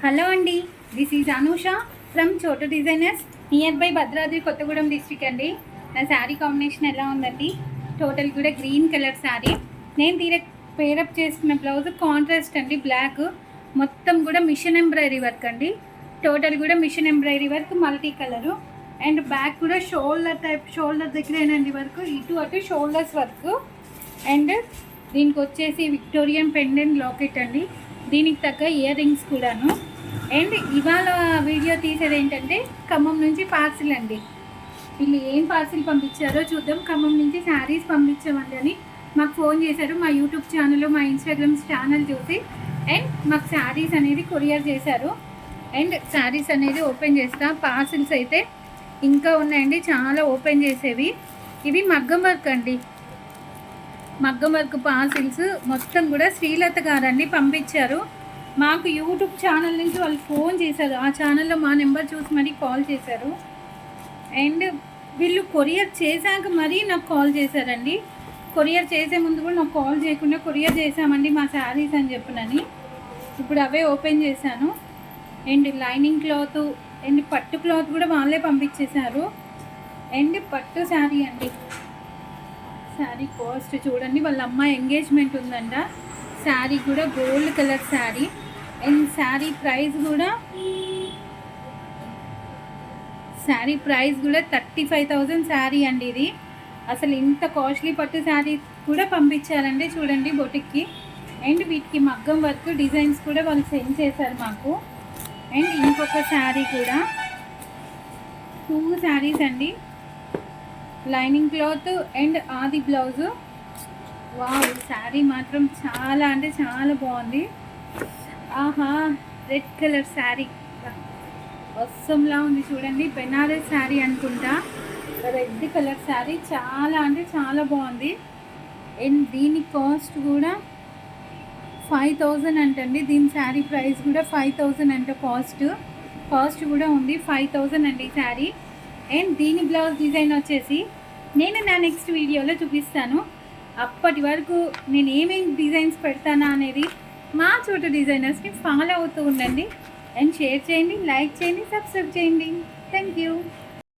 Hello అండి, this is Anusha from చోటు designers near by Bhadradri Kothagudem district అండి. నా శారీ కాంబినేషన్ ఎలా ఉందండి? టోటల్ కూడా గ్రీన్ కలర్ శారీ. నేను పేరప్ చేసుకున్న బ్లౌజ్ కాంట్రాస్ట్ అండి, బ్లాక్. మొత్తం కూడా మిషన్ ఎంబ్రాయిడరీ వర్క్ అండి. టోటల్ కూడా machine embroidery work, multi colour. And back కూడా షోల్డర్ దగ్గరేనండి వర్క్, ఇటు అటు షోల్డర్స్ వర్క్. అండ్ దీనికి వచ్చేసి విక్టోరియన్ పెండెంట్ లాకెట్ అండి, దీనికి తగ్గ ఇయర్ రింగ్స్ కూడాను. అండ్ ఇవాళ వీడియో తీసేది ఏంటంటే ఖమ్మం నుంచి పార్సిల్ అండి. వీళ్ళు ఏం పార్సిల్ పంపించారో చూద్దాం. ఖమ్మం నుంచి శారీస్ పంపించామండి అని మాకు ఫోన్ చేశారు, మా యూట్యూబ్ ఛానల్, మా ఇన్స్టాగ్రామ్ ఛానల్ చూసి. అండ్ మాకు శారీస్ అనేది కొరియర్ చేశారు. అండ్ శారీస్ అనేది ఓపెన్ చేస్తా. పార్సిల్స్ అయితే ఇంకా ఉన్నాయండి, చాలా ఓపెన్ చేసేవి. ఇవి మగ్గం వర్క్ అండి, మగ్గం వర్క్ పార్సిల్స్ మొత్తం కూడా శ్రీలత గారండి పంపించారు. మాకు యూట్యూబ్ ఛానల్ నుంచి వాళ్ళు ఫోన్ చేశారు, ఆ ఛానల్లో మా నెంబర్ చూసి మరీ కాల్ చేశారు. అండ్ వీళ్ళు కొరియర్ చేశాక మరీ నాకు కాల్ చేశారండి. కొరియర్ చేసే ముందు కూడా నాకు కాల్ చేయకుండా కొరియర్ చేశామండి మా శారీస్ అని చెప్పినని. ఇప్పుడు అవే ఓపెన్ చేశాను. అండ్ లైనింగ్ క్లాత్ అండ్ పట్టు క్లాత్ కూడా వాళ్ళే పంపించేశారు. అండ్ పట్టు శారీ అండి, శారీ కాస్ట్ చూడండి. వాళ్ళ అమ్మాయి ఎంగేజ్మెంట్ ఉందంట. శారీ కూడా gold colour sari. And sari price కూడా 35,000 శారీ అండి ఇది. అసలు ఇంత కాస్ట్లీ పట్టు శారీ కూడా పంపించారండి చూడండి బొటిక్కి. అండ్ వీటికి మగ్గం వర్క్ డిజైన్స్ కూడా వాళ్ళు సెండ్ చేశారు మాకు. అండ్ ఇంకొక శారీ కూడా, 2 శారీస్ అండి, లైనింగ్ క్లాత్ అండ్ ఆది బ్లౌజు. వావ్, శారీ మాత్రం చాలా అంటే చాలా బాగుంది. ఆహా, రెడ్ కలర్ శారీ వస్సంలా ఉంది చూడండి. బెనారస్ శారీ అనుకుంటా, రెడ్ కలర్ శారీ చాలా అంటే చాలా బాగుంది. అండ్ దీని కాస్ట్ కూడా 5,000 అంటండి. దీని శారీ ప్రైస్ కూడా 5,000 అంట. కాస్ట్ కూడా ఉంది 5,000 అండి శారీ. అండ్ దీని బ్లౌజ్ డిజైన్ వచ్చేసి నేను నా నెక్స్ట్ వీడియోలో చూపిస్తాను. అప్పటి వరకు నేను ఏమేమి డిజైన్స్ పెడతానా అనేది మా చోటు డిజైనర్స్ని ఫాలో అవుతూ ఉండండి. అండ్ షేర్ చేయండి, లైక్ చేయండి, సబ్స్క్రైబ్ చేయండి. Thank you.